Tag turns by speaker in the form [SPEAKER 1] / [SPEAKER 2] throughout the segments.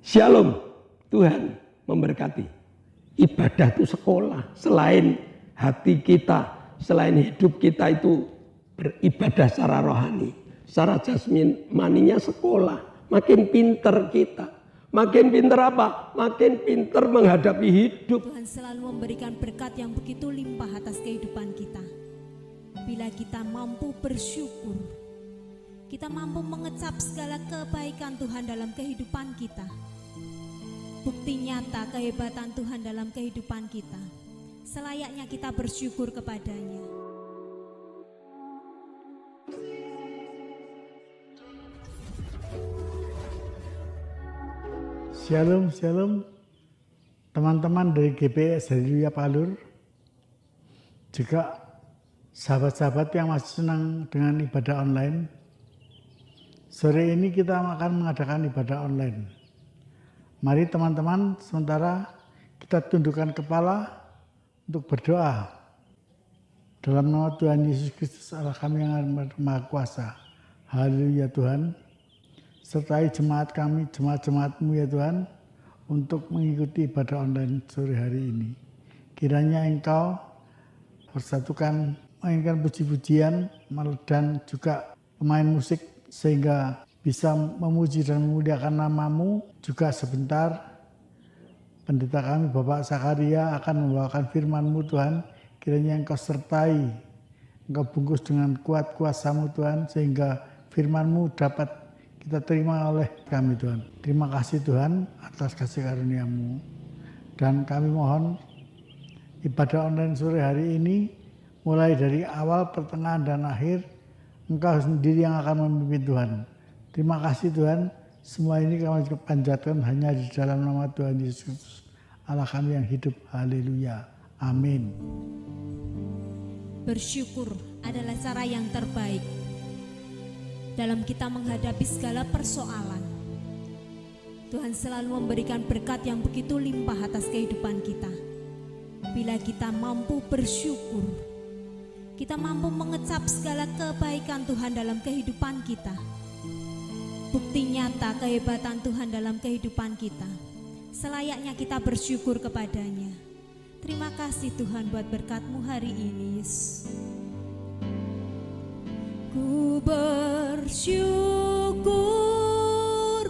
[SPEAKER 1] Shalom, Tuhan memberkati. Ibadah itu sekolah, selain hati kita, selain hidup kita itu beribadah secara rohani, secara jasmaninya sekolah. Makin pinter kita, makin pinter apa? Makin pinter menghadapi hidup.
[SPEAKER 2] Tuhan selalu memberikan berkat yang begitu limpah atas kehidupan kita. Bila kita mampu bersyukur, kita mampu mengecap segala kebaikan Tuhan dalam kehidupan kita. Bukti nyata kehebatan Tuhan dalam kehidupan kita. Selayaknya kita bersyukur kepadanya.
[SPEAKER 3] Shalom, shalom teman-teman dari GPS Haleluya Palur. Juga sahabat-sahabat yang masih senang dengan ibadah online. Sore ini kita akan mengadakan ibadah online. Mari teman-teman, sementara kita tundukkan kepala untuk berdoa. Dalam nama Tuhan Yesus Kristus Allah kami yang Maha Kuasa. Haleluya Tuhan. Sertai jemaat kami, jemaat-jemaat-Mu ya Tuhan, untuk mengikuti ibadah online sore hari ini. Kiranya Engkau persatukan, menginginkan puji-pujian dan juga pemain musik sehingga bisa memuji dan memuliakan nama-Mu. Juga sebentar pendeta kami Bapak Sakaria akan membawakan firman-Mu Tuhan. Kiranya Engkau sertai, Engkau bungkus dengan kuat kuasa-Mu Tuhan, sehingga firman-Mu dapat kita terima oleh kami Tuhan. Terima kasih Tuhan atas kasih karunia-Mu. Dan kami mohon ibadah online sore hari ini, mulai dari awal, pertengahan, dan akhir, Engkau sendiri yang akan memimpin Tuhan. Terima kasih Tuhan, semua ini kami panjatkan hanya di dalam nama Tuhan Yesus Kristus, Allah kami yang hidup. Haleluya. Amin.
[SPEAKER 2] Bersyukur adalah cara yang terbaik dalam kita menghadapi segala persoalan. Tuhan selalu memberikan berkat yang begitu limpah atas kehidupan kita. Bila kita mampu bersyukur, kita mampu mengecap segala kebaikan Tuhan dalam kehidupan kita. Bukti nyata kehebatan Tuhan dalam kehidupan kita. Selayaknya kita bersyukur kepadanya. Terima kasih Tuhan buat berkat-Mu hari ini, Yesus. Ku bersyukur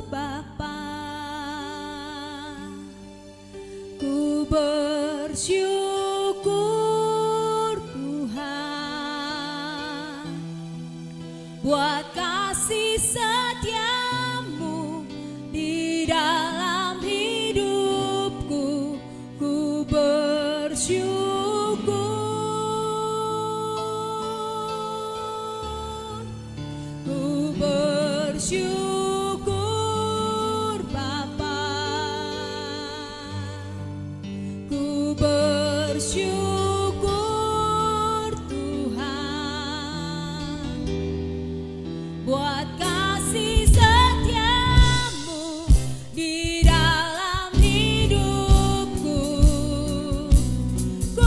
[SPEAKER 2] Bapa, ku bersyukur Tuhan buat kasih setia-Mu di dalam hidupku. Ku bersyukur, ku bersyukur Bapa, ku bersyukur Tuhan buat kasih setia-Mu di dalam hidupku. Ku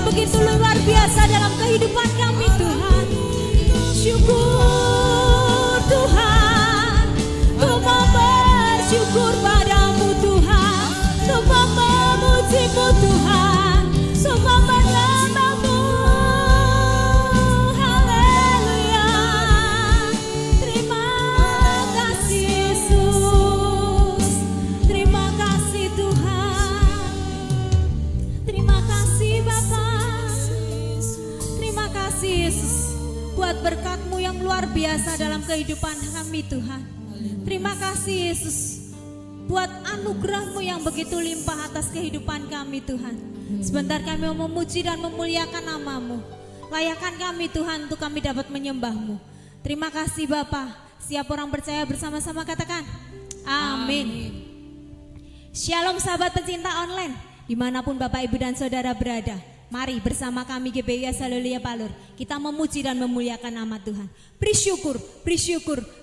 [SPEAKER 2] yang begitu luar biasa dalam kehidupan kami Tuhan. Syukur Tuhan, ku mau bersyukur padamu Tuhan, semua memujimu Tuhan, semua menyembahmu. Haleluya. Terima kasih Yesus, terima kasih Tuhan, terima kasih Bapa, terima kasih Yesus buat berkat-Mu yang luar biasa dalam kehidupan kami Tuhan. Terima kasih Yesus buat anugerah-Mu yang begitu limpah atas kehidupan kami Tuhan. Sebentar kami mau memuji dan memuliakan nama-Mu. Layakan kami Tuhan untuk kami dapat menyembah-Mu. Terima kasih Bapa. Siap orang percaya bersama-sama katakan amin. Shalom sahabat pecinta online, dimanapun Bapak Ibu dan Saudara berada. Mari bersama kami GBI Haleluya Palur, kita memuji dan memuliakan nama Tuhan. Beri syukur,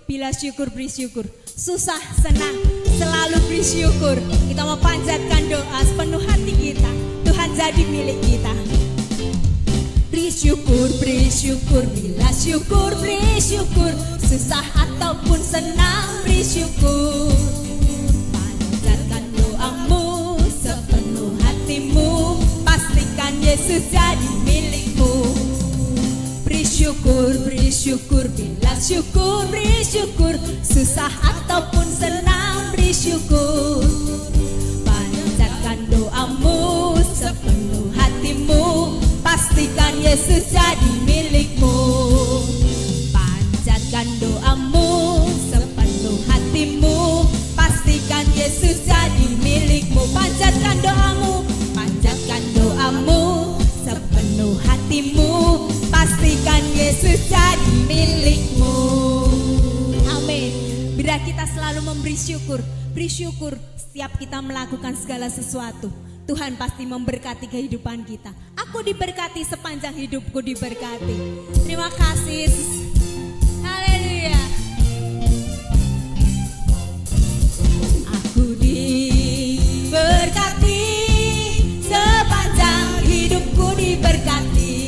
[SPEAKER 2] bila syukur beri syukur. Susah, senang, selalu beri syukur. Kita mau panjatkan doa sepenuh hati kita, Tuhan jadi milik kita. Beri syukur, bila syukur beri syukur. Susah ataupun senang beri syukur. Panjatkan doamu sepenuh hatimu, pastikan Yesus jadi milikmu. Beri syukur, bila syukur beri syukur. Susah ataupun senang beri syukur. Panjatkan doamu sepenuh hatimu, pastikan Yesus jadi milikmu. Panjatkan doamu sepenuh hatimu, pastikan Yesus jadi milikmu. Panjatkan doamu sepenuh hatimu, pastikan Yesus jadi milikmu. Amin. Biar kita selalu memberi syukur, beri syukur setiap kita melakukan segala sesuatu. Tuhan pasti memberkati kehidupan kita. Aku diberkati sepanjang hidupku diberkati. Terima kasih Yesus. Haleluya. Aku diberkati sepanjang hidupku diberkati.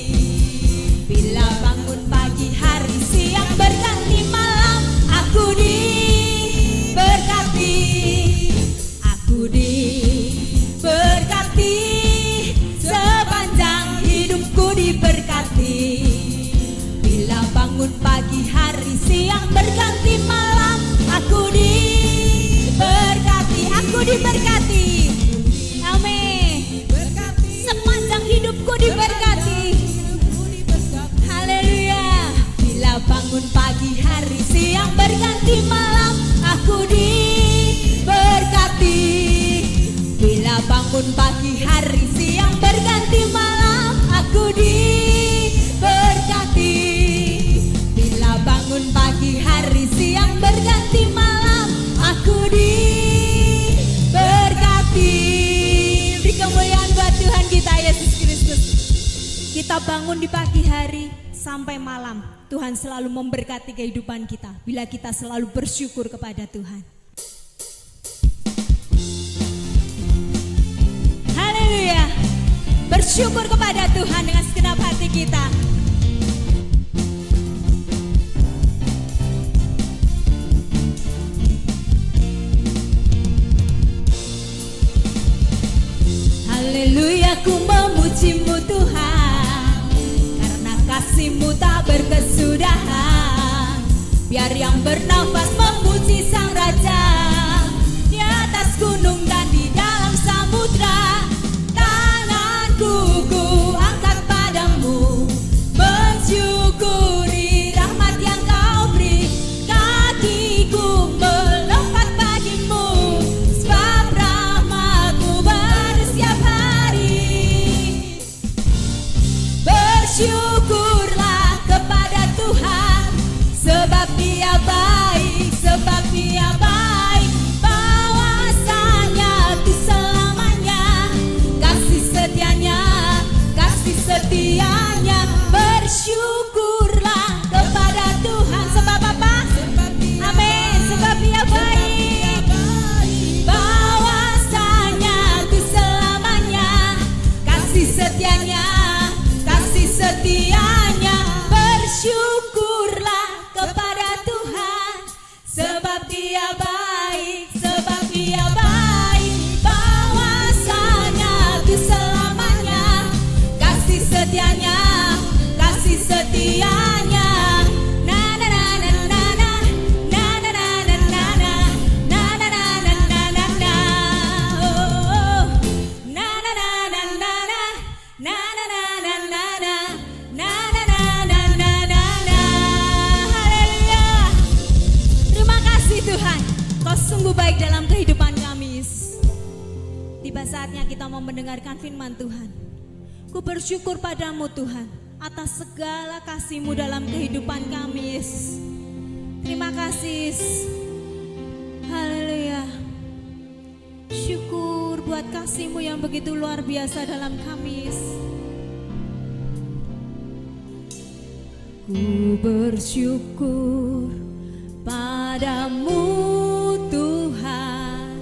[SPEAKER 2] Bila bangun pagi hari siang berganti malam, aku diberkati. Aku diberkati sepanjang hidupku diberkati. Bila bangun pagi hari siang berganti malam, aku diberkati. Aku diberkati. Amin. Sepanjang hidupku diberkati. Haleluya. Bila bangun pagi hari siang berganti malam, aku diberkati. Bila bangun pagi hari siang berganti malam, aku diberkati. Bila bangun pagi hari siang berganti malam, aku diberkati. Beri kemuliaan buat Tuhan kita Yesus Kristus. Kita bangun di pagi hari sampai malam, Tuhan selalu memberkati kehidupan kita bila kita selalu bersyukur kepada Tuhan. Haleluya. Bersyukur kepada Tuhan dengan segenap hati kita. Haleluya, ku memujimu Tuhan, karena kasih-Mu tak berkesudahan. Biar yang bernafas memuji Sang Raja, di atas gunung dan di dalam samudra. Tanganku ku angkat padamu, mensyukuri rahmat yang Kau beri. Kakiku melompat bagimu, sebab rahmat-Mu baru setiap hari. Bersyukurlah kepada Tuhan, sebab Dia baik, sebab Dia Tiba saatnya kita mau mendengarkan firman Tuhan. Ku bersyukur padamu Tuhan atas segala kasih-Mu dalam kehidupan kami Yesus. Terima kasih Yesus. Haleluya. Syukur buat kasih-Mu yang begitu luar biasa dalam kami Yesus. Ku bersyukur padamu Tuhan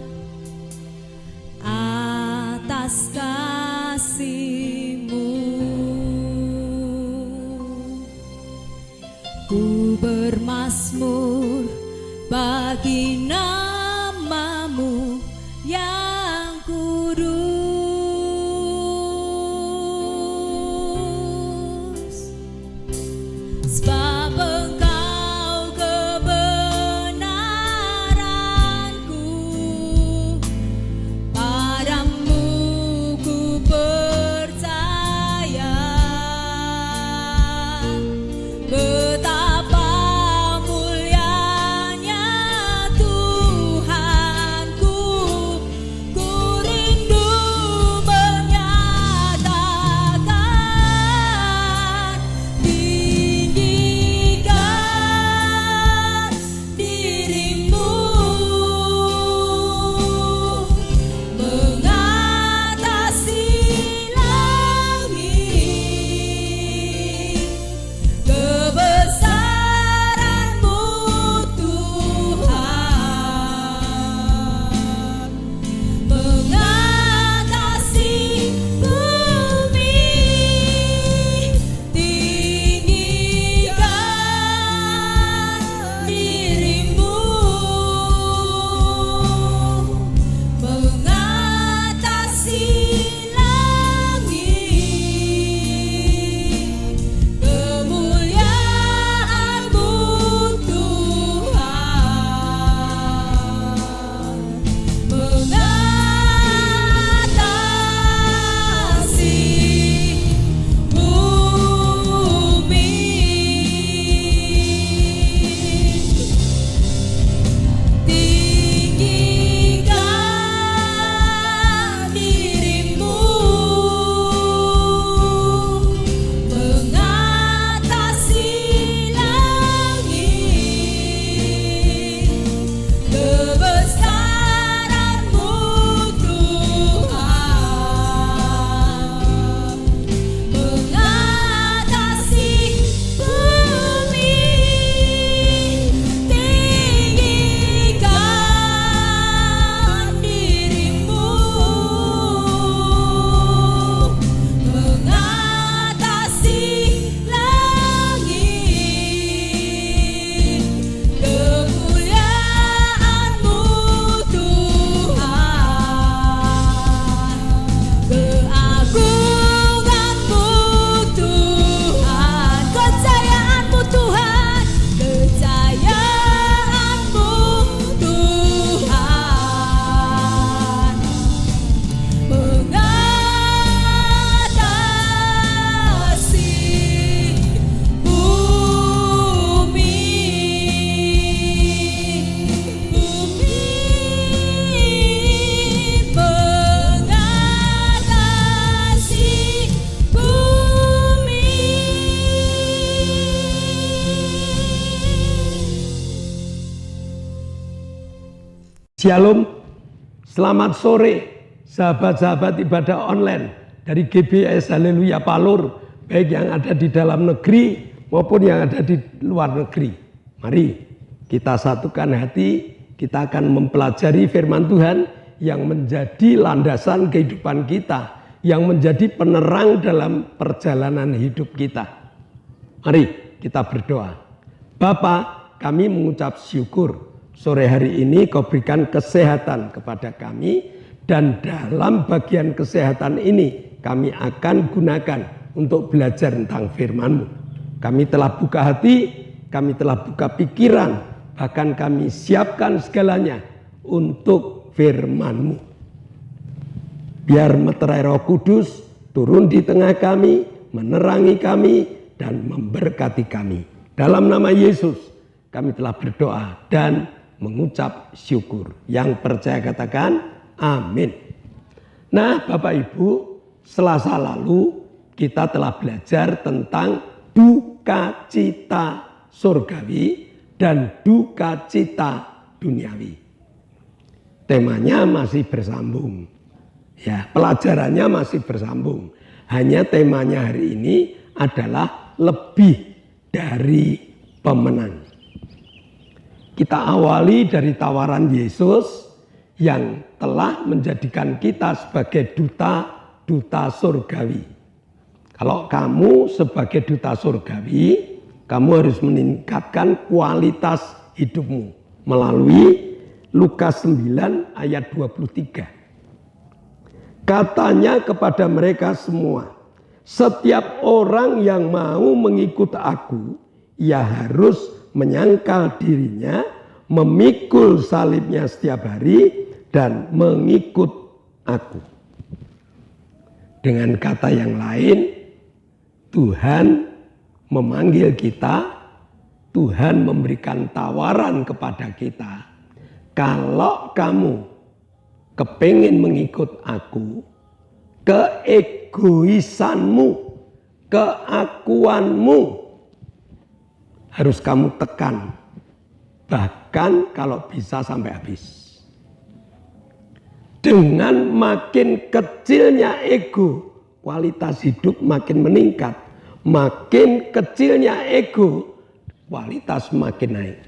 [SPEAKER 2] atas kasih-Mu. Ku bermazmur bagi nama-Mu yang kudus. Sebab Engkau kebenaranku, padamu ku percaya. Betapa mulianya Tuhanku, ku rindu menyatakan tinggikan diri-Mu mengatasi langit. Kebesaran-Mu Tuhan mengatasi bumi. Tinggikan diri-Mu mengatasi langit. Kemuliaan-Mu Tuhan mengatasi bumi. Tinggikan diri-Mu mengatasi langit. Kebesaran-Mu Tuhan mengatasi bumi. Tinggikan diri-Mu mengatasi langit. Kemuliaan-Mu Tuhan, keagungan-Mu Tuhan, kejayaan-Mu Tuhan, kejayaan-Mu Tuhan mengatasi bumi. Mengatasi bumi.
[SPEAKER 1] Shalom, selamat sore sahabat-sahabat ibadah online dari GBS Haleluya Palur, baik yang ada di dalam negeri maupun yang ada di luar negeri. Mari kita satukan hati, kita akan mempelajari firman Tuhan yang menjadi landasan kehidupan kita, yang menjadi penerang dalam perjalanan hidup kita. Mari kita berdoa. Bapa, kami mengucap syukur sore hari ini Kau berikan kesehatan kepada kami, dan dalam bagian kesehatan ini kami akan gunakan untuk belajar tentang firman-Mu. Kami telah buka hati, kami telah buka pikiran, bahkan kami siapkan segalanya untuk firman-Mu. Biar meterai Roh Kudus turun di tengah kami, menerangi kami, dan memberkati kami. Dalam nama Yesus kami telah berdoa dan mengucap syukur. Yang percaya katakan amin. Nah, Bapak Ibu, Selasa lalu kita telah belajar tentang duka cita surgawi dan duka cita duniawi. Temanya masih bersambung. Ya, pelajarannya masih bersambung. Hanya temanya hari ini adalah lebih dari pemenang. Kita awali dari tawaran Yesus yang telah menjadikan kita sebagai duta surgawi. Kalau kamu sebagai duta surgawi, kamu harus meningkatkan kualitas hidupmu melalui Lukas 9 ayat 23. Katanya kepada mereka semua, setiap orang yang mau mengikut aku, ia harus menyangkal dirinya, memikul salibnya setiap hari, dan mengikut aku. Dengan kata yang lain, Tuhan memanggil kita, Tuhan memberikan tawaran kepada kita. Kalau kamu kepingin mengikut aku, keegoisanmu, keakuanmu harus kamu tekan. Bahkan kalau bisa sampai habis. Dengan makin kecilnya ego, kualitas hidup makin meningkat. Makin kecilnya ego, kualitas makin naik.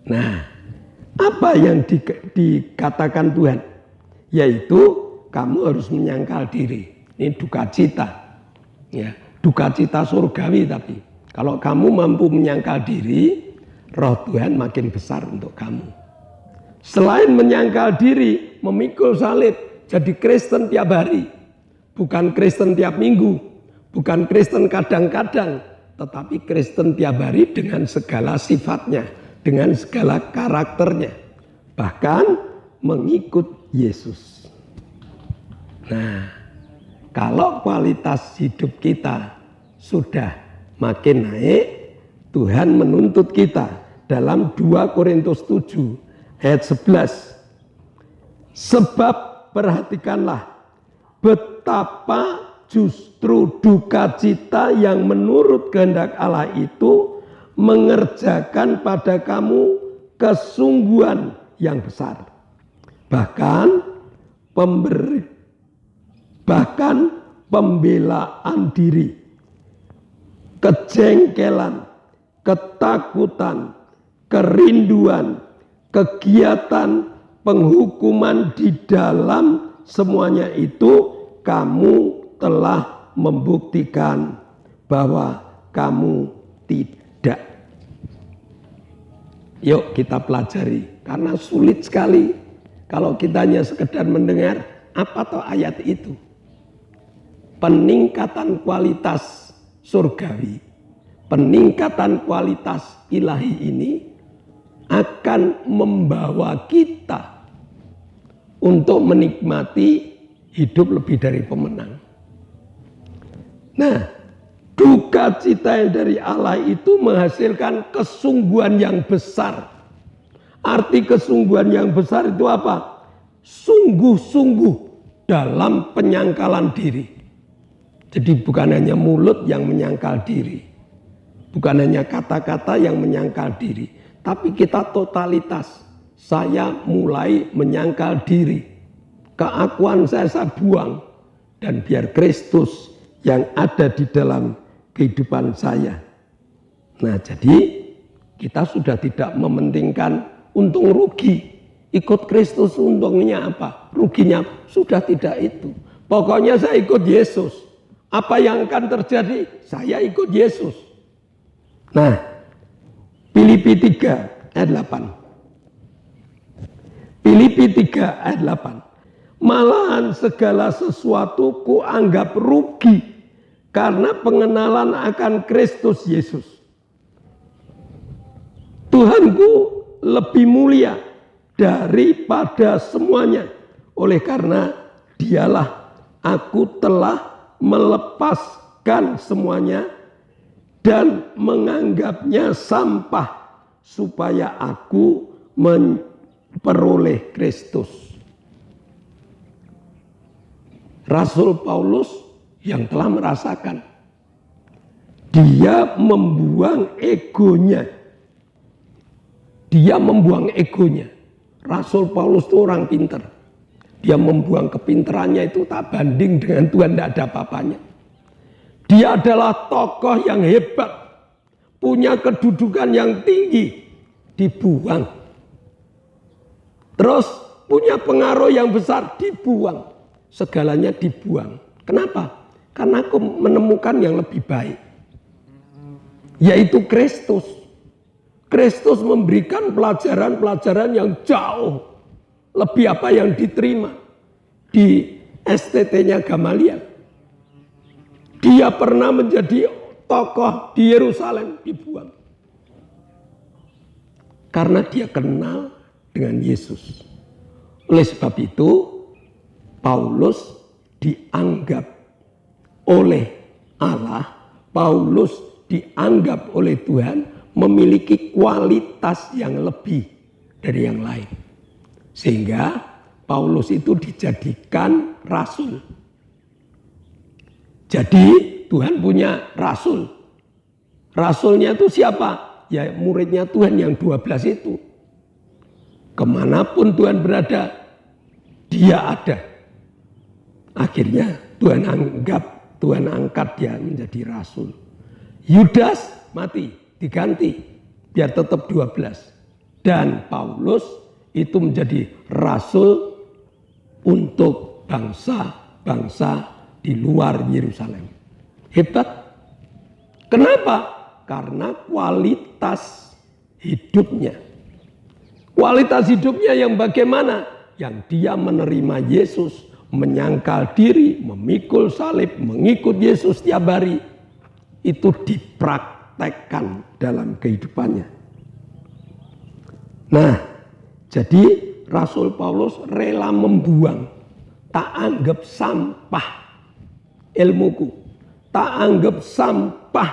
[SPEAKER 1] Nah, apa yang dikatakan Tuhan? Yaitu kamu harus menyangkal diri. Ini duka cita. Ya, duka cita surgawi tapi. Kalau kamu mampu menyangkal diri, roh Tuhan makin besar untuk kamu. Selain menyangkal diri, memikul salib, jadi Kristen tiap hari. Bukan Kristen tiap minggu, bukan Kristen kadang-kadang, tetapi Kristen tiap hari dengan segala sifatnya, dengan segala karakternya. Bahkan mengikut Yesus. Nah, kalau kualitas hidup kita sudah makin naik, Tuhan menuntut kita dalam 2 Korintus 7 ayat 11. Sebab perhatikanlah betapa justru duka cita yang menurut kehendak Allah itu mengerjakan pada kamu kesungguhan yang besar. Bahkan pembelaan diri, kejengkelan, ketakutan, kerinduan, kegiatan penghukuman di dalam semuanya itu kamu telah membuktikan bahwa kamu tidak. Yuk kita pelajari, karena sulit sekali kalau kita hanya sekedar mendengar apa toh ayat itu. Peningkatan kualitas surgawi, peningkatan kualitas ilahi ini akan membawa kita untuk menikmati hidup lebih dari pemenang. Nah, duka cita yang dari Allah itu menghasilkan kesungguhan yang besar. Arti kesungguhan yang besar itu apa? Sungguh-sungguh dalam penyangkalan diri. Jadi bukan hanya mulut yang menyangkal diri. Bukan hanya kata-kata yang menyangkal diri. Tapi kita totalitas. Saya mulai menyangkal diri. Keakuan saya buang. Dan biar Kristus yang ada di dalam kehidupan saya. Nah, jadi kita sudah tidak mementingkan untung rugi. Ikut Kristus untungnya apa? Ruginya sudah tidak itu. Pokoknya saya ikut Yesus. Apa yang akan terjadi? Saya ikut Yesus. Nah, Filipi 3 ayat 8. Filipi 3 ayat 8. Malahan segala sesuatu kuanggap rugi karena pengenalan akan Kristus Yesus. Tuhanku lebih mulia daripada semuanya. Oleh karena dialah aku telah melepaskan semuanya dan menganggapnya sampah supaya aku memperoleh Kristus. Rasul Paulus yang telah merasakan. Dia membuang egonya. Dia membuang egonya. Rasul Paulus itu orang pinter. Dia membuang kepinterannya itu tak banding dengan Tuhan, tidak ada apa-apanya. Dia adalah tokoh yang hebat, punya kedudukan yang tinggi, dibuang. Terus punya pengaruh yang besar, dibuang. Segalanya dibuang. Kenapa? Karena aku menemukan yang lebih baik, yaitu Kristus. Kristus memberikan pelajaran-pelajaran yang jauh lebih apa yang diterima di STT-nya Gamaliel. Dia pernah menjadi tokoh di Yerusalem, dibuang. Karena dia kenal dengan Yesus. Oleh sebab itu, Paulus dianggap oleh Allah, Paulus dianggap oleh Tuhan memiliki kualitas yang lebih dari yang lain. Sehingga Paulus itu dijadikan rasul. Jadi Tuhan punya rasul. Rasulnya itu siapa? Ya muridnya Tuhan yang 12 itu. Kemanapun Tuhan berada, dia ada. Akhirnya Tuhan angkat dia menjadi rasul. Yudas mati, diganti, biar tetap 12. Dan Paulus itu menjadi rasul untuk bangsa-bangsa di luar Yerusalem. Hebat. Kenapa? Karena kualitas hidupnya. Kualitas hidupnya yang bagaimana? Yang dia menerima Yesus, menyangkal diri, memikul salib, mengikut Yesus tiap hari. Itu dipraktekkan dalam kehidupannya. Nah, jadi Rasul Paulus rela membuang. Tak anggap sampah ilmuku. Tak anggap sampah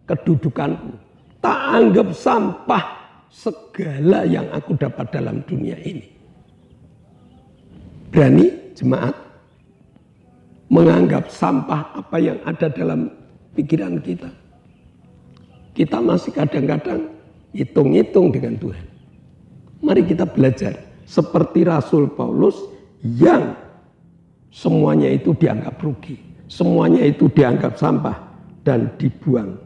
[SPEAKER 1] kedudukanku. Tak anggap sampah segala yang aku dapat dalam dunia ini. Berani jemaat menganggap sampah apa yang ada dalam pikiran kita. Kita masih kadang-kadang hitung-hitung dengan Tuhan. Mari kita belajar seperti Rasul Paulus yang semuanya itu dianggap rugi. Semuanya itu dianggap sampah dan dibuang.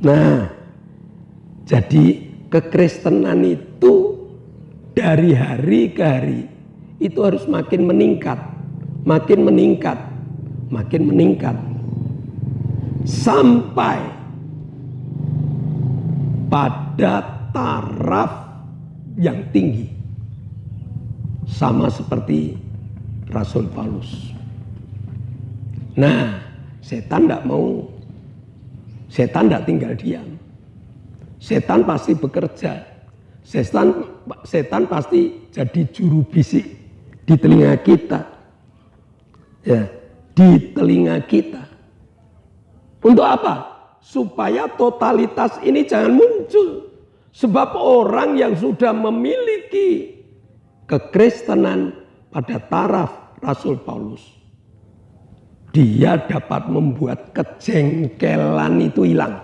[SPEAKER 1] Nah, jadi kekristenan itu dari hari ke hari itu harus makin meningkat, makin meningkat, makin meningkat. Sampai pada taraf yang tinggi. Sama seperti Rasul Paulus. Nah, setan tidak mau. Setan tidak tinggal diam. Setan pasti bekerja. Setan pasti jadi juru bisik di telinga kita. Ya, di telinga kita. Untuk apa? Supaya totalitas ini jangan muncul. Sebab orang yang sudah memiliki kekristenan pada taraf Rasul Paulus, dia dapat membuat kejengkelan itu hilang.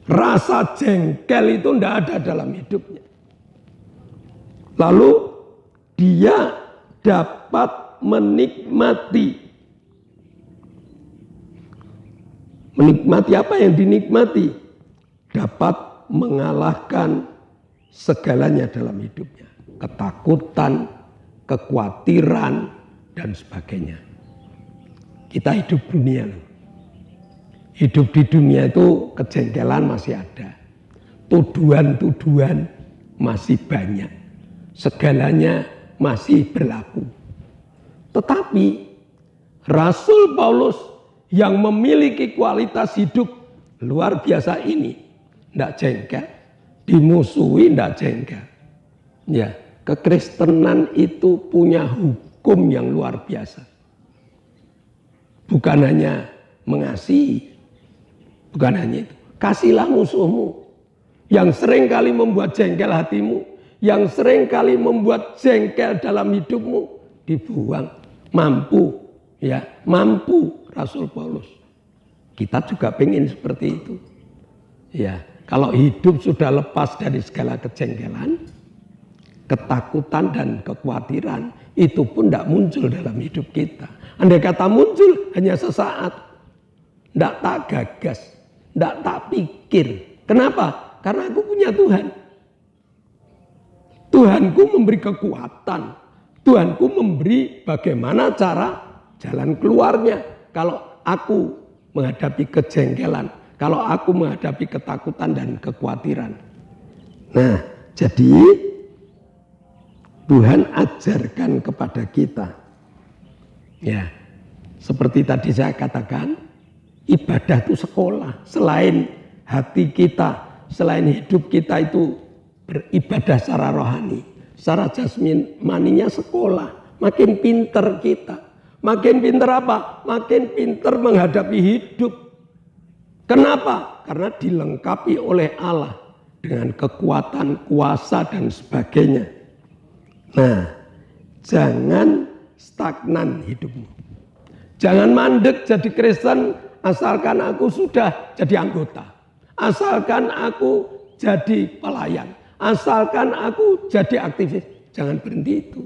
[SPEAKER 1] Rasa jengkel itu tidak ada dalam hidupnya. Lalu dia dapat menikmati. Menikmati apa yang dinikmati? Dapat mengalahkan segalanya dalam hidupnya. Ketakutan, kekhawatiran, dan sebagainya. Kita hidup dunia. Hidup di dunia itu kejengkelan masih ada. Tuduhan-tuduhan masih banyak. Segalanya masih berlaku. Tetapi Rasul Paulus yang memiliki kualitas hidup luar biasa ini tidak jengkel, dimusuhi tidak jengkel. Ya, kekristenan itu punya hukum yang luar biasa. Bukan hanya mengasihi, bukan hanya itu. Kasihlah musuhmu yang sering kali membuat jengkel hatimu, yang sering kali membuat jengkel dalam hidupmu. dibuang. Mampu, ya, mampu Rasul Paulus. Kita juga pengen seperti itu. Ya, kalau hidup sudah lepas dari segala kejengkelan, ketakutan dan kekhawatiran, itu pun tidak muncul dalam hidup kita. Andai kata muncul hanya sesaat, tidak tak gagas, tidak tak pikir. Kenapa? Karena aku punya Tuhan. Tuhanku memberi kekuatan. Tuhanku memberi bagaimana cara jalan keluarnya. Kalau aku menghadapi kejengkelan, kalau aku menghadapi ketakutan dan kekhawatiran. Nah, jadi Tuhan ajarkan kepada kita. Ya, seperti tadi saya katakan, ibadah itu sekolah. Selain hati kita, selain hidup kita itu beribadah secara rohani, secara jasmaninya sekolah. Makin pinter kita. Makin pinter apa? Makin pinter menghadapi hidup. Kenapa? Karena dilengkapi oleh Allah dengan kekuatan, kuasa dan sebagainya. Nah, jangan stagnan hidupmu. Jangan mandek jadi Kristen asalkan aku sudah jadi anggota. Asalkan aku jadi pelayan. Asalkan aku jadi aktivis. Jangan berhenti itu.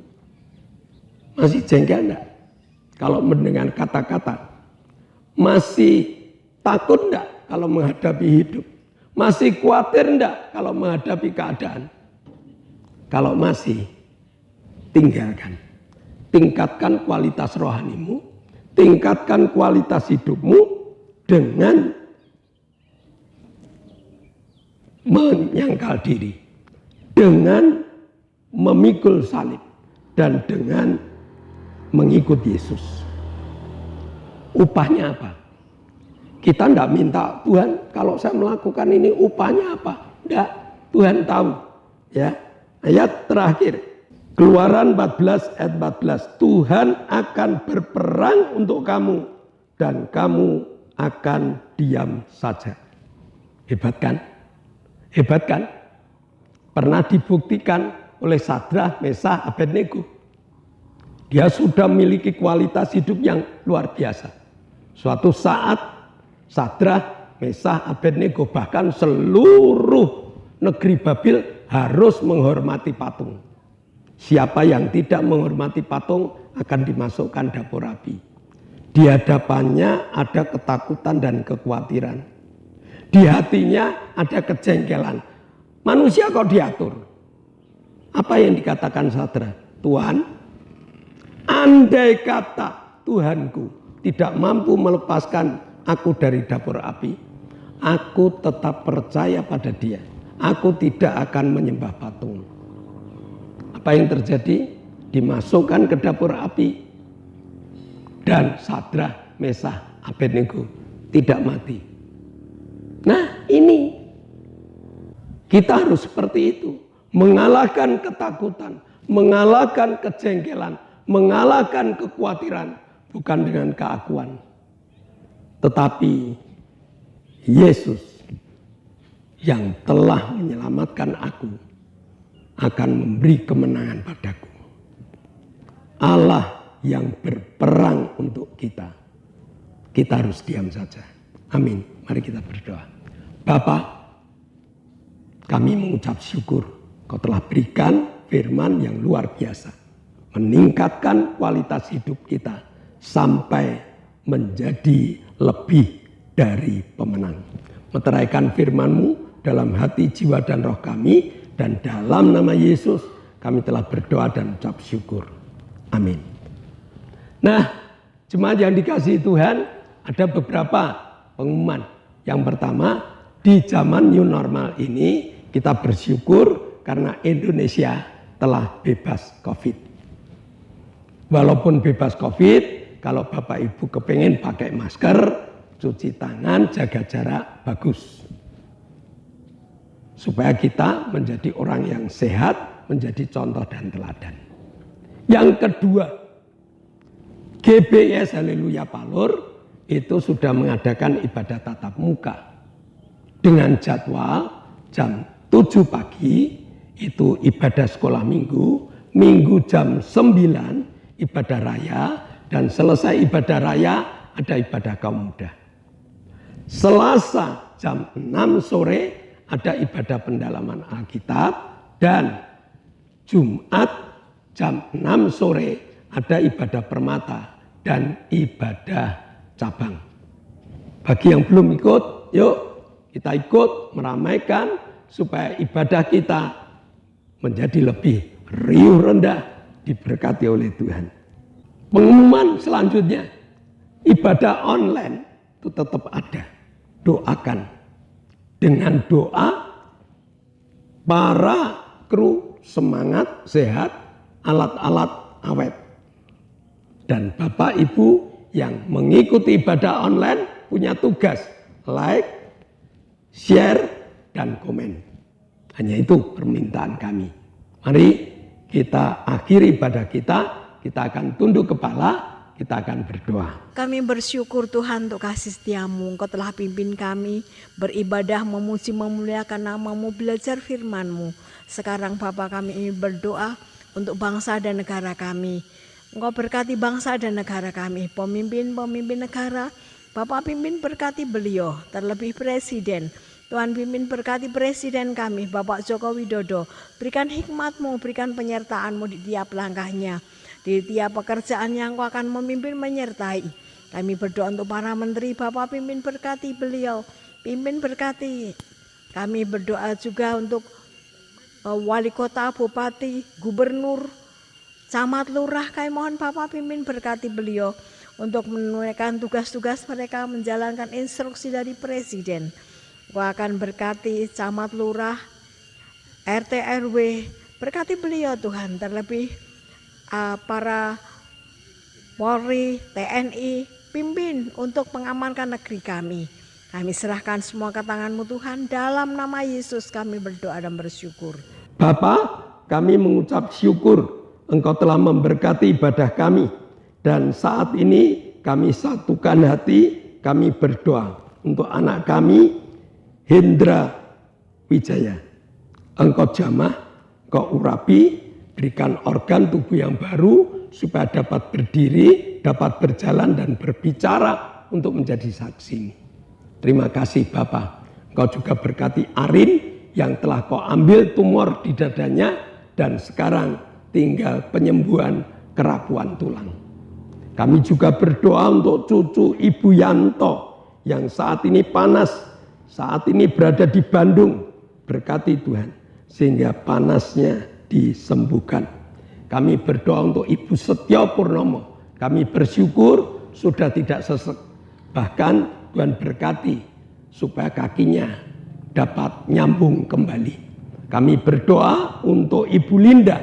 [SPEAKER 1] Masih jengkel enggak? Kalau mendengar kata-kata. Masih takut enggak kalau menghadapi hidup? Masih khawatir enggak kalau menghadapi keadaan? Kalau masih, tinggalkan. Tingkatkan kualitas rohanimu. Tingkatkan kualitas hidupmu dengan menyangkal diri. Dengan memikul salib. Dan dengan mengikut Yesus. Upahnya apa? Kita tidak minta, Tuhan kalau saya melakukan ini upahnya apa? Tidak, Tuhan tahu. Ya, ayat terakhir. Keluaran 14 ayat 14. Tuhan akan berperang untuk kamu. Dan kamu akan diam saja. Hebat kan? Hebat kan? Pernah dibuktikan oleh Sadrah, Mesah, Abednego. Dia sudah memiliki kualitas hidup yang luar biasa. Suatu saat Sadrah, Mesah, Abednego bahkan seluruh negeri Babil harus menghormati patung. Siapa yang tidak menghormati patung akan dimasukkan dapur api. Di hadapannya ada ketakutan dan kekhawatiran. Di hatinya ada kejengkelan. Manusia kok diatur? Apa yang dikatakan Sadrah? Tuhan, andai kata Tuhanku tidak mampu melepaskan aku dari dapur api, aku tetap percaya pada Dia. Aku tidak akan menyembah patung. Apa yang terjadi? Dimasukkan ke dapur api. Dan Sadrah, Mesah, Abednego tidak mati. Nah, ini kita harus seperti itu. Mengalahkan ketakutan, mengalahkan kejengkelan, mengalahkan kekhawatiran. Bukan dengan keakuan. Tetapi Yesus yang telah menyelamatkan aku akan memberi kemenangan padaku. Allah yang berperang untuk kita. Kita harus diam saja. Amin. Mari kita berdoa. Bapa, kami mengucap syukur Kau telah berikan firman yang luar biasa. Meningkatkan kualitas hidup kita sampai menjadi lebih dari pemenang. Meteraikan firman-Mu dalam hati, jiwa, dan roh kami. Dan dalam nama Yesus kami telah berdoa dan ucap syukur. Amin. Nah, jemaat yang dikasihi Tuhan, ada beberapa pengumuman. Yang pertama, di zaman new normal ini kita bersyukur karena Indonesia telah bebas COVID. Walaupun bebas COVID, kalau Bapak Ibu kepengen pakai masker, cuci tangan, jaga jarak, bagus. Supaya kita menjadi orang yang sehat, menjadi contoh dan teladan. Yang kedua, GBIS Haleluya Palur itu sudah mengadakan ibadah tatap muka. Dengan jadwal jam 7 pagi itu ibadah sekolah minggu, minggu jam 9 ibadah raya, dan selesai ibadah raya ada ibadah kaum muda. Selasa jam 6 sore ada ibadah pendalaman Alkitab, dan Jumat jam 6 sore ada ibadah permata dan ibadah cabang. Bagi yang belum ikut, yuk kita ikut meramaikan supaya ibadah kita menjadi lebih riuh rendah, diberkati oleh Tuhan. Pengumuman selanjutnya, ibadah online itu tetap ada. Doakan. Dengan doa, para kru semangat, sehat, alat-alat awet. Dan Bapak Ibu yang mengikuti ibadah online punya tugas like, share, dan komen. Hanya itu permintaan kami. Mari kita akhiri ibadah kita akan tunduk kepala, kita akan berdoa.
[SPEAKER 4] Kami bersyukur Tuhan untuk kasih setiamu. Engkau telah pimpin kami beribadah, memuji, memuliakan nama-Mu, belajar firman-Mu. Sekarang Bapa, kami ingin berdoa untuk bangsa dan negara kami. Engkau berkati bangsa dan negara kami, pemimpin-pemimpin negara. Bapak pimpin berkati beliau, terlebih Presiden. Tuhan pimpin berkati Presiden kami, Bapak Joko Widodo. Berikan hikmat-Mu, berikan penyertaan-Mu di tiap langkahnya. Di tiap pekerjaan yang Engkau akan memimpin menyertai. Kami berdoa untuk para menteri, Bapak pimpin berkati beliau, pimpin berkati. Kami berdoa juga untuk wali kota, bupati, gubernur, camat, lurah. Kami mohon Bapak pimpin berkati beliau untuk menunaikan tugas-tugas mereka, menjalankan instruksi dari Presiden. Engkau akan berkati camat, lurah, RT, RW, berkati beliau Tuhan, terlebih para Polri, TNI, pimpin untuk mengamankan negeri kami. Kami serahkan semua ke tangan-Mu Tuhan, dalam nama Yesus kami berdoa dan bersyukur.
[SPEAKER 1] Bapa, kami mengucap syukur Engkau telah memberkati ibadah kami. Dan saat ini kami satukan hati, kami berdoa untuk anak kami, Hendra Wijaya. Engkau jamah, Engkau urapi, berikan organ tubuh yang baru supaya dapat berdiri, dapat berjalan dan berbicara untuk menjadi saksi. Terima kasih Bapak. Engkau juga berkati Arin yang telah Kau ambil tumor di dadanya dan sekarang tinggal penyembuhan kerapuan tulang. Kami juga berdoa untuk cucu Ibu Yanto yang saat ini panas, saat ini berada di Bandung. Berkati Tuhan sehingga panasnya disembuhkan. Kami berdoa untuk Ibu Setio Purnomo. Kami bersyukur sudah tidak sesek. Bahkan Tuhan berkati supaya kakinya dapat nyambung kembali. Kami berdoa untuk Ibu Linda,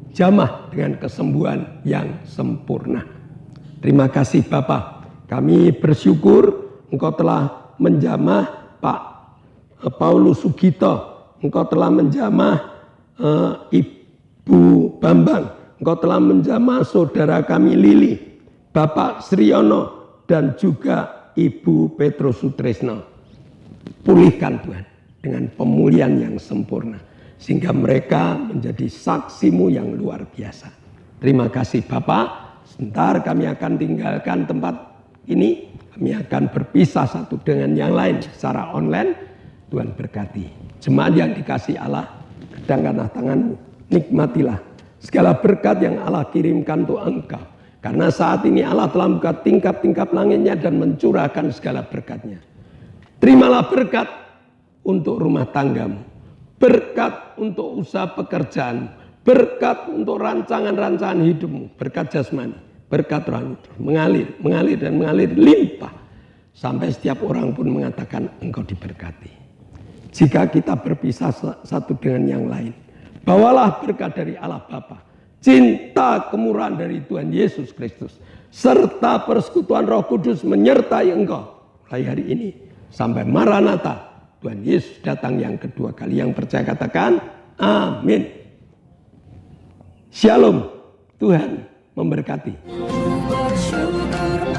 [SPEAKER 1] jamah dengan kesembuhan yang sempurna. Terima kasih Bapak. Kami bersyukur Engkau telah menjamah Pak Paulus Sugito. Engkau telah menjamah Ibu Bambang, Engkau telah menjamah saudara kami Lili, Bapak Sriono, dan juga Ibu Petrus Sutrisno. Pulihkan Tuhan dengan pemulihan yang sempurna, sehingga mereka menjadi saksi-Mu yang luar biasa. Terima kasih Bapak. Sebentar kami akan tinggalkan tempat ini, kami akan berpisah satu dengan yang lain secara online. Tuhan berkati. Jemaat yang dikasih Allah, kedangkanlah tanganmu, nikmatilah segala berkat yang Allah kirimkan untuk engkau. Karena saat ini Allah telah membuka tingkap-tingkap langitnya dan mencurahkan segala berkatnya. Terimalah berkat untuk rumah tanggamu, berkat untuk usaha pekerjaan, berkat untuk rancangan-rancangan hidupmu, berkat jasmani, berkat rohani, mengalir dan mengalir limpah. Sampai setiap orang pun mengatakan engkau diberkati. Jika kita berpisah satu dengan yang lain, bawalah berkat dari Allah Bapa, cinta kemurahan dari Tuhan Yesus Kristus, serta persekutuan Roh Kudus menyertai engkau mulai hari ini sampai Maranatha, Tuhan Yesus datang yang kedua kali. Yang percaya katakan amin. Shalom. Tuhan memberkati.
[SPEAKER 2] Bersyukur